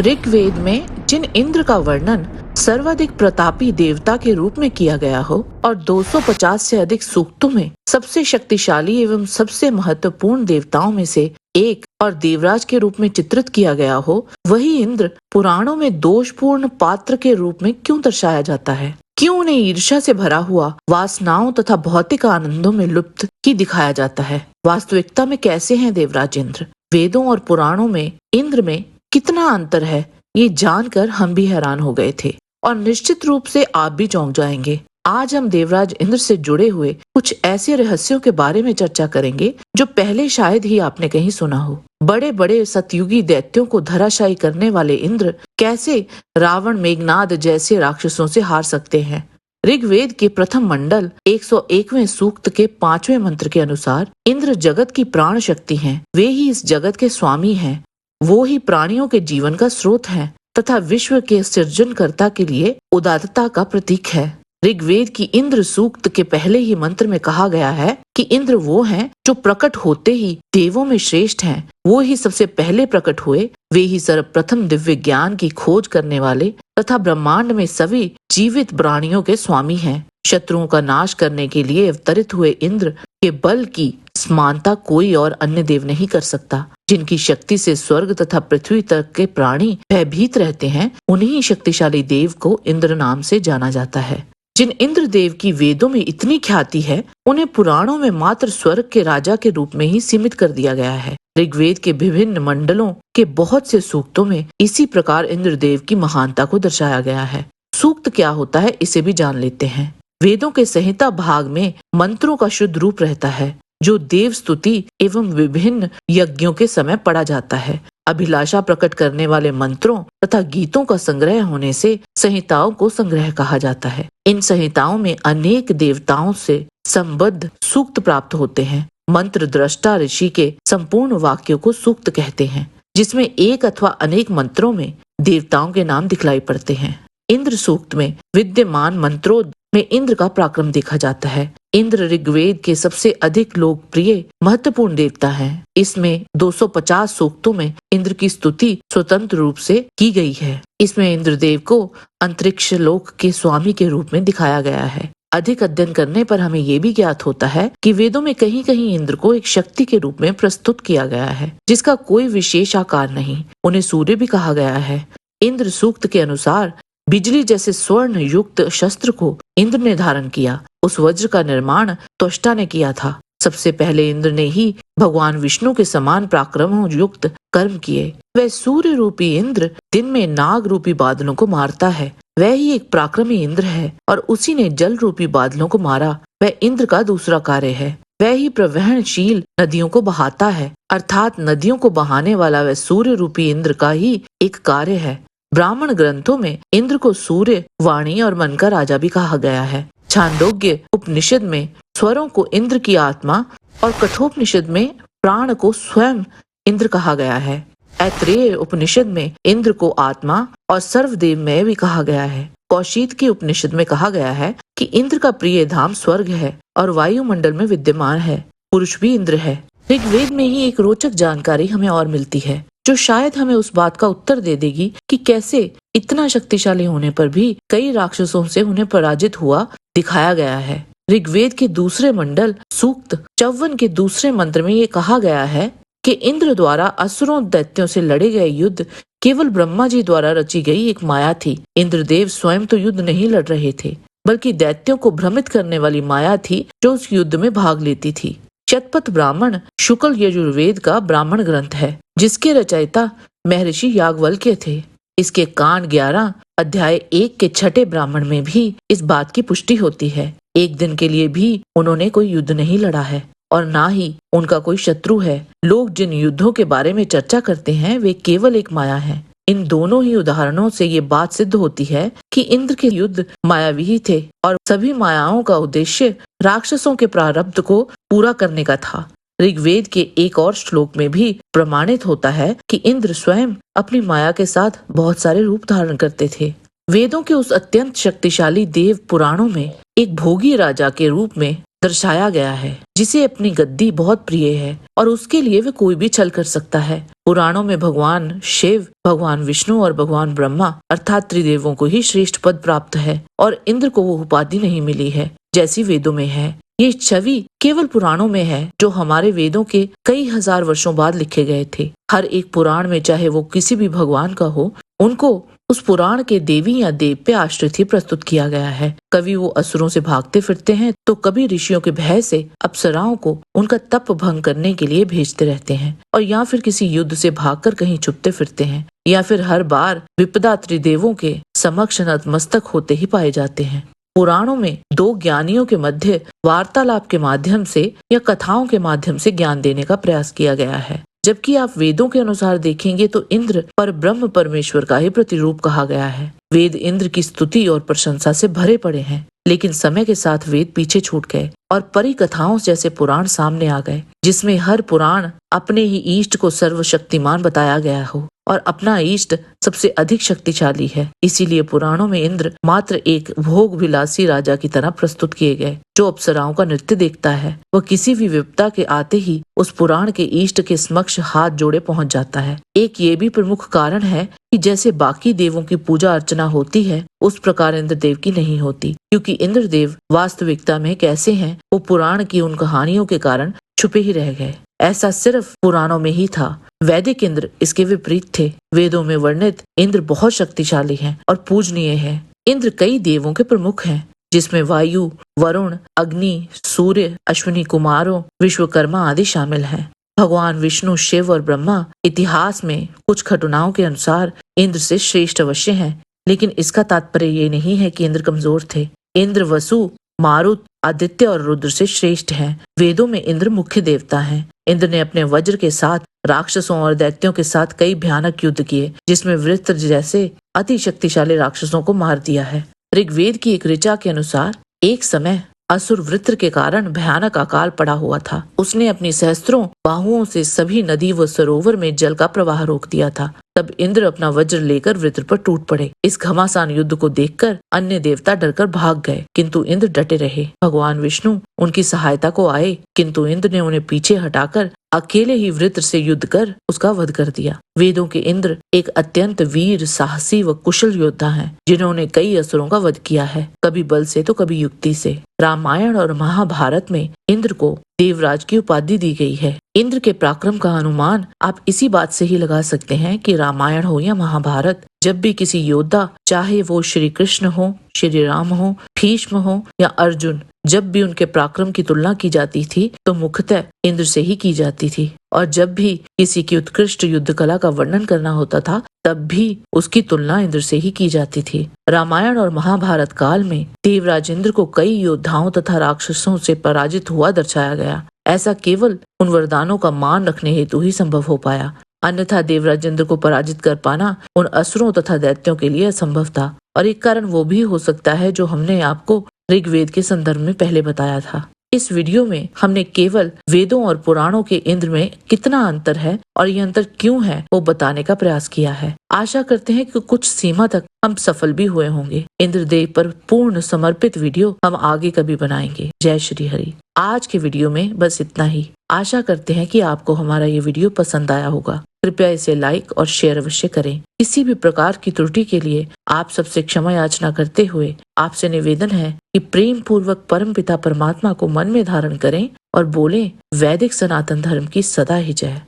ऋग्वेद में जिन इंद्र का वर्णन सर्वाधिक प्रतापी देवता के रूप में किया गया हो और 250 से अधिक सूक्तों में सबसे शक्तिशाली एवं सबसे महत्वपूर्ण देवताओं में से एक और देवराज के रूप में चित्रित किया गया हो, वही इंद्र पुराणों में दोषपूर्ण पात्र के रूप में क्यों दर्शाया जाता है? क्यों उन्हें ईर्ष्या से भरा हुआ, वासनाओं तथा भौतिक आनंदों में लुप्त ही दिखाया जाता है? वास्तविकता में कैसे हैं देवराज इंद्र? वेदों और पुराणों में इंद्र में कितना अंतर है, ये जानकर हम भी हैरान हो गए थे और निश्चित रूप से आप भी चौंक जाएंगे। आज हम देवराज इंद्र से जुड़े हुए कुछ ऐसे रहस्यों के बारे में चर्चा करेंगे जो पहले शायद ही आपने कहीं सुना हो। बड़े बड़े सतयुगी दैत्यों को धराशायी करने वाले इंद्र कैसे रावण, मेघनाद जैसे राक्षसों से हार सकते हैं? ऋग्वेद के प्रथम मंडल 101वें सूक्त के 5वें मंत्र के अनुसार इंद्र जगत की प्राण शक्ति हैं। वे ही इस जगत के स्वामी हैं। वो ही प्राणियों के जीवन का स्रोत है तथा विश्व के सृजनकर्ता के लिए उदारता का प्रतीक है। ऋग्वेद की इंद्र सूक्त के पहले ही मंत्र में कहा गया है कि इंद्र वो हैं जो प्रकट होते ही देवों में श्रेष्ठ हैं। वो ही सबसे पहले प्रकट हुए। वे ही सर्वप्रथम दिव्य ज्ञान की खोज करने वाले तथा ब्रह्मांड में सभी जीवित प्राणियों के स्वामी हैं। शत्रुओं का नाश करने के लिए अवतरित हुए इंद्र के बल की समानता कोई और अन्य देव नहीं कर सकता। जिनकी शक्ति से स्वर्ग तथा पृथ्वी तक के प्राणी भयभीत रहते हैं, उन्हीं शक्तिशाली देव को इंद्र नाम से जाना जाता है। जिन इंद्र देव की वेदों में इतनी ख्याति है, उन्हें पुराणों में मात्र स्वर्ग के राजा के रूप में ही सीमित कर दिया गया है। ऋग्वेद के विभिन्न मंडलों के बहुत से सूक्तों में इसी प्रकार इंद्र देव की महानता को दर्शाया गया है। सूक्त क्या होता है, इसे भी जान लेते हैं। वेदों के संहिता भाग में मंत्रों का शुद्ध रूप रहता है, जो देव स्तुति एवं विभिन्न यज्ञों के समय पढ़ा जाता है। अभिलाषा प्रकट करने वाले मंत्रों तथा गीतों का संग्रह होने से संहिताओं को संग्रह कहा जाता है। इन संहिताओं में अनेक देवताओं से संबद्ध सूक्त प्राप्त होते हैं। मंत्र दृष्टा ऋषि के संपूर्ण वाक्यों को सूक्त कहते हैं, जिसमें एक अथवा अनेक मंत्रों में देवताओं के नाम दिखलाई पड़ते हैं। इंद्र सूक्त में विद्यमान मंत्रों में इंद्र का पराक्रम देखा जाता है। इंद्र ऋग्वेद के सबसे अधिक लोकप्रिय महत्वपूर्ण देवता हैं। इसमें 250 सूक्तों में इंद्र की स्तुति स्वतंत्र रूप से की गई है। इसमें इंद्रदेव को अंतरिक्ष लोक के स्वामी के रूप में दिखाया गया है। अधिक अध्ययन करने पर हमें ये भी ज्ञात होता है कि वेदों में कहीं कहीं इंद्र को एक शक्ति के रूप में प्रस्तुत किया गया है, जिसका कोई विशेष आकार नहीं। उन्हें सूर्य भी कहा गया है। इंद्र सूक्त के अनुसार बिजली जैसे स्वर्ण युक्त शस्त्र को इंद्र ने धारण किया। उस वज्र का निर्माण त्वष्टा ने किया था। सबसे पहले इंद्र ने ही भगवान विष्णु के समान पराक्रमों युक्त कर्म किए। वह सूर्य रूपी इंद्र दिन में नाग रूपी बादलों को मारता है। वह ही एक पराक्रमी इंद्र है और उसी ने जल रूपी बादलों को मारा। वह इंद्र का दूसरा कार्य है। वह ही प्रवहनशील नदियों को बहाता है, अर्थात नदियों को बहाने वाला वह सूर्य रूपी इंद्र का ही एक कार्य है। ब्राह्मण ग्रंथों में इंद्र को सूर्य, वाणी और मन का राजा भी कहा गया है। छांदोग्य उपनिषद में स्वरों को इंद्र की आत्मा और कठोपनिषद में प्राण को स्वयं इंद्र कहा गया है। ऐत्रेय उपनिषद में इंद्र को आत्मा और सर्वदेवमय भी कहा गया है। कौशिक की उपनिषद में कहा गया है कि इंद्र का प्रिय धाम स्वर्ग है और वायुमंडल में विद्यमान है। पुरुष भी इंद्र है। ऋग्वेद में ही एक रोचक जानकारी हमें और मिलती है, जो शायद हमें उस बात का उत्तर दे देगी कि कैसे इतना शक्तिशाली होने पर भी कई राक्षसों से उन्हें पराजित हुआ दिखाया गया है। ऋग्वेद के दूसरे मंडल सूक्त 54 के दूसरे मंत्र में ये कहा गया है कि इंद्र द्वारा असुरों दैत्यों से लड़े गए युद्ध केवल ब्रह्मा जी द्वारा रची गई एक माया थी। इंद्रदेव स्वयं तो युद्ध नहीं लड़ रहे थे, बल्कि दैत्यों को भ्रमित करने वाली माया थी जो उस युद्ध में भाग लेती थी। शतपथ ब्राह्मण शुक्ल यजुर्वेद का ब्राह्मण ग्रंथ है, जिसके रचयिता महर्षि याज्ञवल्क्य थे। इसके कांड 11 अध्याय 1 के छठे ब्राह्मण में भी इस बात की पुष्टि होती है। एक दिन के लिए भी उन्होंने कोई युद्ध नहीं लड़ा है और ना ही उनका कोई शत्रु है। लोग जिन युद्धों के बारे में चर्चा करते हैं, वे केवल एक माया है। इन दोनों ही उदाहरणों से ये बात सिद्ध होती है कि इंद्र के युद्ध मायावी ही थे और सभी मायाओं का उद्देश्य राक्षसों के प्रारब्ध को पूरा करने का था। ऋग्वेद के एक और श्लोक में भी प्रमाणित होता है कि इंद्र स्वयं अपनी माया के साथ बहुत सारे रूप धारण करते थे। वेदों के उस अत्यंत शक्तिशाली देव पुराणों में एक भोगी राजा के रूप में दर्शाया गया है, जिसे अपनी गद्दी बहुत प्रिय है और उसके लिए वे कोई भी छल कर सकता है। पुराणों में भगवान शिव, भगवान विष्णु और भगवान ब्रह्मा अर्थात त्रिदेवों को ही श्रेष्ठ पद प्राप्त है और इंद्र को वो उपाधि नहीं मिली है जैसी वेदों में है। ये छवि केवल पुराणों में है जो हमारे वेदों के कई हजार वर्षों बाद लिखे गए थे। हर एक पुराण में, चाहे वो किसी भी भगवान का हो, उनको उस पुराण के देवी या देव पे आश्रित ही प्रस्तुत किया गया है। कभी वो असुरों से भागते फिरते हैं तो कभी ऋषियों के भय से अप्सराओं को उनका तप भंग करने के लिए भेजते रहते हैं, और या फिर किसी युद्ध से भागकर कहीं छुपते फिरते हैं, या फिर हर बार विपदा त्रिदेवों के समक्ष नतमस्तक होते ही पाए जाते हैं। पुराणों में दो ज्ञानियों के मध्य वार्तालाप के माध्यम से या कथाओं के माध्यम से ज्ञान देने का प्रयास किया गया है, जबकि आप वेदों के अनुसार देखेंगे तो इंद्र पर ब्रह्म परमेश्वर का ही प्रतिरूप कहा गया है। वेद इंद्र की स्तुति और प्रशंसा से भरे पड़े हैं, लेकिन समय के साथ वेद पीछे छूट गए और परी कथाओं जैसे पुराण सामने आ गए, जिसमें हर पुराण अपने ही इष्ट को सर्वशक्तिमान बताया गया हो और अपना इष्ट सबसे अधिक शक्तिशाली है। इसीलिए पुराणों में इंद्र मात्र एक भोग विलासी राजा की तरह प्रस्तुत किए गए, जो अप्सराओं का नृत्य देखता है। वह किसी भी विपदा के आते ही उस पुराण के इष्ट के समक्ष हाथ जोड़े पहुंच जाता है। एक ये भी प्रमुख कारण है कि जैसे बाकी देवों की पूजा अर्चना होती है, उस प्रकार इंद्रदेव की नहीं होती, क्योंकि इंद्रदेव वास्तविकता में कैसे हैं वो पुराण की उन कहानियों के कारण छुपे ही रह गए। ऐसा सिर्फ पुराणों में ही था। वैदिक इंद्र इसके विपरीत थे। वेदों में वर्णित इंद्र बहुत शक्तिशाली हैं और पूजनीय हैं। इंद्र कई देवों के प्रमुख हैं, जिसमें वायु, वरुण, अग्नि, सूर्य, अश्विनी कुमारों, विश्वकर्मा आदि शामिल हैं। भगवान विष्णु, शिव और ब्रह्मा इतिहास में कुछ घटनाओं के अनुसार इंद्र से श्रेष्ठ अवश्य हैं, लेकिन इसका तात्पर्य ये नहीं है कि इंद्र कमजोर थे। इंद्र वसु, मारुत, आदित्य और रुद्र से श्रेष्ठ हैं। वेदों में इंद्र मुख्य देवता हैं। इंद्र ने अपने वज्र के साथ राक्षसों और दैत्यों के साथ कई भयानक युद्ध किए, जिसमें वृत्र जैसे अति शक्तिशाली राक्षसों को मार दिया है। ऋग्वेद की एक ऋचा के अनुसार एक समय असुर वृत्र के कारण भयानक अकाल पड़ा हुआ था। उसने अपनी सहस्त्रों बाहुओं से सभी नदी व सरोवर में जल का प्रवाह रोक दिया था। तब इंद्र अपना वज्र लेकर वृत्र पर टूट पड़े। इस घमासान युद्ध को देखकर अन्य देवता डरकर भाग गए, किंतु इंद्र डटे रहे। भगवान विष्णु उनकी सहायता को आए, किंतु इंद्र ने उन्हें पीछे हटाकर अकेले ही वृत्र से युद्ध कर उसका वध कर दिया। वेदों के इंद्र एक अत्यंत वीर, साहसी व कुशल योद्धा हैं, जिन्होंने कई असुरों का वध किया है, कभी बल से तो कभी युक्ति से। रामायण और महाभारत में इंद्र को देवराज की उपाधि दी गई है। इंद्र के पराक्रम का अनुमान आप इसी बात से ही लगा सकते हैं कि रामायण हो या महाभारत, जब भी किसी योद्धा, चाहे वो श्री कृष्ण हो, श्री राम हो, भीष्म हो या अर्जुन, जब भी उनके पराक्रम की तुलना की जाती थी तो मुख्यतः इंद्र से ही की जाती थी। और जब भी किसी की उत्कृष्ट युद्ध कला का वर्णन करना होता था, तब भी उसकी तुलना इंद्र से ही की जाती थी। रामायण और महाभारत काल में देवराज इंद्र को कई योद्धाओं तथा राक्षसों से पराजित हुआ दर्शाया गया। ऐसा केवल उन वरदानों का मान रखने हेतु ही संभव हो पाया, अन्यथा देवराज इंद्र को पराजित कर पाना उन असुरों तथा दैत्यों के लिए असंभव था। और एक कारण वो भी हो सकता है जो हमने आपको ऋग्वेद के संदर्भ में पहले बताया था। इस वीडियो में हमने केवल वेदों और पुराणों के इंद्र में कितना अंतर है और ये अंतर क्यों है वो बताने का प्रयास किया है। आशा करते हैं कि कुछ सीमा तक हम सफल भी हुए होंगे। इंद्रदेव पर पूर्ण समर्पित वीडियो हम आगे कभी बनाएंगे। जय श्री हरि। आज के वीडियो में बस इतना ही। आशा करते हैं कि आपको हमारा ये वीडियो पसंद आया होगा। कृपया इसे लाइक और शेयर अवश्य करें। किसी भी प्रकार की त्रुटि के लिए आप सबसे क्षमा याचना करते हुए आपसे निवेदन है कि प्रेम पूर्वक परम पिता परमात्मा को मन में धारण करें और बोलें, वैदिक सनातन धर्म की सदा ही जय।